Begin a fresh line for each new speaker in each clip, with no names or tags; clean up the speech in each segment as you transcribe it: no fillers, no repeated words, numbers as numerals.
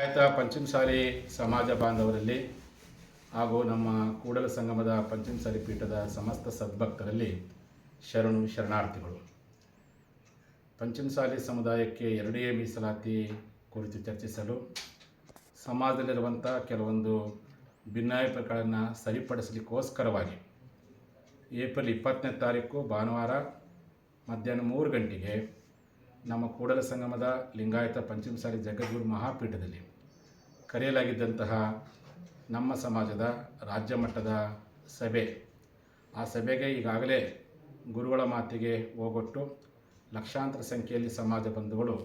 ಆಯ್ತಾ ಪಂಚಮಸಾಲಿ ಸಮಾಜ ಬಾಂಧವರಲ್ಲಿ ಹಾಗೂ ನಮ್ಮ ಕೂಡಲ ಸಂಗಮದ ಪಂಚಮಸಾಲಿ ಪೀಠದ ಸಮಸ್ತ ಸದ್ಭಕ್ತರಲ್ಲಿ ಶರಣು ಶರಣಾರ್ಥಿಗಳು. ಪಂಚಮಸಾಲಿ ಸಮುದಾಯಕ್ಕೆ ಎರಡೇ ಮೀಸಲಾತಿ ಕುರಿತು ಚರ್ಚಿಸಲು ಸಮಾಜದಲ್ಲಿರುವಂಥ ಕೆಲವೊಂದು ಭಿನ್ನಾಭಿಪ್ರಾಯಗಳನ್ನು ಸರಿಪಡಿಸಲಿಕ್ಕೋಸ್ಕರವಾಗಿ ಏಪ್ರಿಲ್ 20ನೇ ತಾರೀಕು ಭಾನುವಾರ ಮಧ್ಯಾಹ್ನ 3 ಗಂಟೆಗೆ ನಮ್ಮ ಕೂಡಲ ಸಂಗಮದ ಲಿಂಗಾಯತ ಪಂಚಮಸಾಲಿ ಜಗದ್ಗುರು ಮಹಾಪೀಠದಲ್ಲಿ ಕರೆಯಲಾಗಿದ್ದಂತಹ ನಮ್ಮ ಸಮಾಜದ ರಾಜ್ಯ ಮಟ್ಟದ ಸಭೆ, ಆ ಸಭೆಗೆ ಈಗಾಗಲೇ ಗುರುಗಳ ಮಾತಿಗೆ ಹೋಗೊಟ್ಟು ಲಕ್ಷಾಂತರ ಸಂಖ್ಯೆಯಲ್ಲಿ ಸಮಾಜ ಬಂಧುಗಳು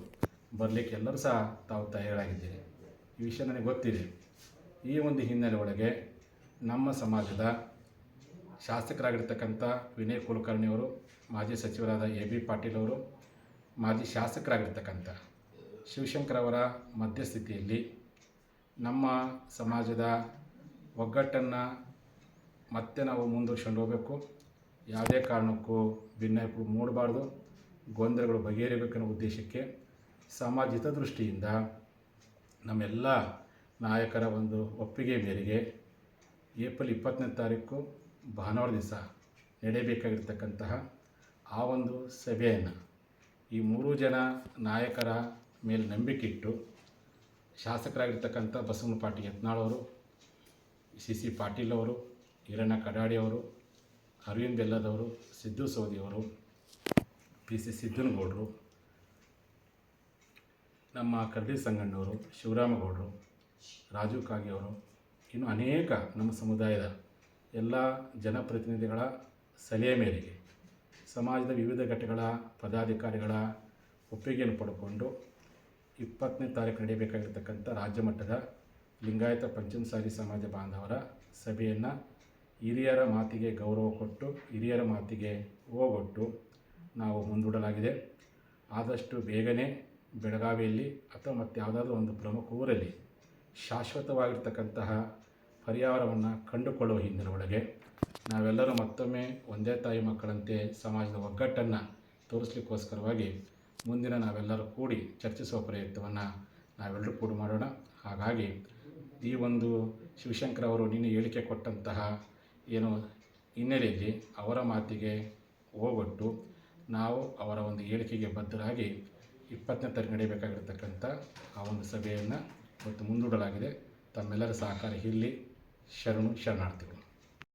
ಬರಲಿಕ್ಕೆ ಎಲ್ಲರೂ ಸಹ ತಾವು ತಯಾರಾಗಿದ್ದೀರಿ. ಈ ವಿಷಯ ನನಗೆ ಗೊತ್ತಿದೆ. ಈ ಒಂದು ಹಿನ್ನೆಲೆ ಒಳಗೆ ನಮ್ಮ ಸಮಾಜದ ಶಾಸಕರಾಗಿರ್ತಕ್ಕಂಥ ವಿನಯ್ ಕುಲಕರ್ಣಿಯವರು, ಮಾಜಿ ಸಚಿವರಾದ ಎ ಬಿ ಪಾಟೀಲ್ ಅವರು, ಮಾಜಿ ಶಾಸಕರಾಗಿರ್ತಕ್ಕಂಥ ಶಿವಶಂಕರ್ ಅವರ ಮಧ್ಯಸ್ಥಿತಿಯಲ್ಲಿ ನಮ್ಮ ಸಮಾಜದ ಒಗ್ಗಟ್ಟನ್ನು ಮತ್ತೆ ನಾವು ಮುಂದುವರ್ಸ್ಕೊಂಡು ಹೋಗಬೇಕು. ಯಾವುದೇ ಕಾರಣಕ್ಕೂ ಭಿನ್ನಾಭಿಪ್ರಾಯ ಮೂಡಬಾರ್ದು, ಗೊಂದಲಗಳು ಬಗೆಹರಿಬೇಕನ್ನೋ ಉದ್ದೇಶಕ್ಕೆ ಸಮಾಜ ಹಿತದೃಷ್ಟಿಯಿಂದ ನಮ್ಮೆಲ್ಲ ನಾಯಕರ ಒಂದು ಒಪ್ಪಿಗೆ ಮೇರೆಗೆ ಏಪ್ರಿಲ್ 20ನೇ ತಾರೀಕು ಭಾನುವಾರ ದಿವಸ ನಡೆಯಬೇಕಾಗಿರ್ತಕ್ಕಂತಹ ಆ ಒಂದು ಸಭೆಯನ್ನು ಈ 3 ಜನ ನಾಯಕರ ಮೇಲೆ ನಂಬಿಕೆ ಇಟ್ಟು ಶಾಸಕರಾಗಿರ್ತಕ್ಕಂಥ ಬಸವನ ಪಾಟೀಲ್ ಯತ್ನಾಳ್ ಅವರು, ಸಿ ಸಿ ಪಾಟೀಲ್ ಅವರು, ಈರಣ್ಣ ಕಡಾಡಿ ಅವರು, ಅರವಿಂದ್ ಬೆಲ್ಲದವರು, ಸಿದ್ದು ಸೋದಿಯವರು, ಪಿ ಸಿ ಸಿದ್ದನಗೌಡರು, ನಮ್ಮ ಕರಡಿ ಸಂಗಣ್ಣವರು, ಶಿವರಾಮಗೌಡರು, ರಾಜು ಕಾಗಿಯವರು, ಇನ್ನು ಅನೇಕ ನಮ್ಮ ಸಮುದಾಯದ ಎಲ್ಲ ಜನಪ್ರತಿನಿಧಿಗಳ ಸಲಹೆ ಮೇರೆಗೆ ಸಮಾಜದ ವಿವಿಧ ಘಟಕಗಳ ಪದಾಧಿಕಾರಿಗಳ ಒಪ್ಪಿಗೆಯನ್ನು ಪಡ್ಕೊಂಡು 20ನೇ ತಾರೀಕು ನಡೆಯಬೇಕಾಗಿರ್ತಕ್ಕಂಥ ರಾಜ್ಯ ಮಟ್ಟದ ಲಿಂಗಾಯತ ಪಂಚಮಸಾಲಿ ಸಮಾಜ ಬಾಂಧವರ ಸಭೆಯನ್ನು ಹಿರಿಯರ ಮಾತಿಗೆ ಗೌರವ ಕೊಟ್ಟು ಹಿರಿಯರ ಮಾತಿಗೆ ಹೋಗೊಟ್ಟು ನಾವು ಮುಂದೂಡಲಾಗಿದೆ. ಆದಷ್ಟು ಬೇಗನೆ ಬೆಳಗಾವಿಯಲ್ಲಿ ಅಥವಾ ಮತ್ತು ಯಾವುದಾದ್ರೂ ಒಂದು ಪ್ರಮುಖ ಊರಲ್ಲಿ ಶಾಶ್ವತವಾಗಿರ್ತಕ್ಕಂತಹ ಪರಿಹಾರವನ್ನು ಕಂಡುಕೊಳ್ಳುವ ಹಿನ್ನೆಲೆ ಒಳಗೆ ನಾವೆಲ್ಲರೂ ಮತ್ತೊಮ್ಮೆ ಒಂದೇ ತಾಯಿ ಮಕ್ಕಳಂತೆ ಸಮಾಜದ ಒಗ್ಗಟ್ಟನ್ನು ತೋರಿಸಲಿಕ್ಕೋಸ್ಕರವಾಗಿ ಮುಂದಿನ ನಾವೆಲ್ಲರೂ ಕೂಡಿ ಚರ್ಚಿಸುವ ಪ್ರಯತ್ನವನ್ನು ನಾವೆಲ್ಲರೂ ಕೂಡ ಮಾಡೋಣ. ಹಾಗಾಗಿ ಈ ಒಂದು ಶಿವಶಂಕರ್ ಅವರು ನಿನ್ನೆ ಹೇಳಿಕೆ ಕೊಟ್ಟಂತಹ ಏನು ಹಿನ್ನೆಲೆಯಲ್ಲಿ ಅವರ ಮಾತಿಗೆ ಹೋಗೊಟ್ಟು ನಾವು ಅವರ ಒಂದು ಹೇಳಿಕೆಗೆ ಬದ್ಧರಾಗಿ 20ನೇ ತಾರೀಕು ನಡೆಯಬೇಕಾಗಿರ್ತಕ್ಕಂಥ ಆ ಒಂದು ಸಭೆಯನ್ನು ಇವತ್ತು ಮುಂದೂಡಲಾಗಿದೆ. ತಮ್ಮೆಲ್ಲರ ಸಹಕಾರ ಇರಲಿ. ಶರಣು ಶರಣಾರ್ಥಿಗಳು.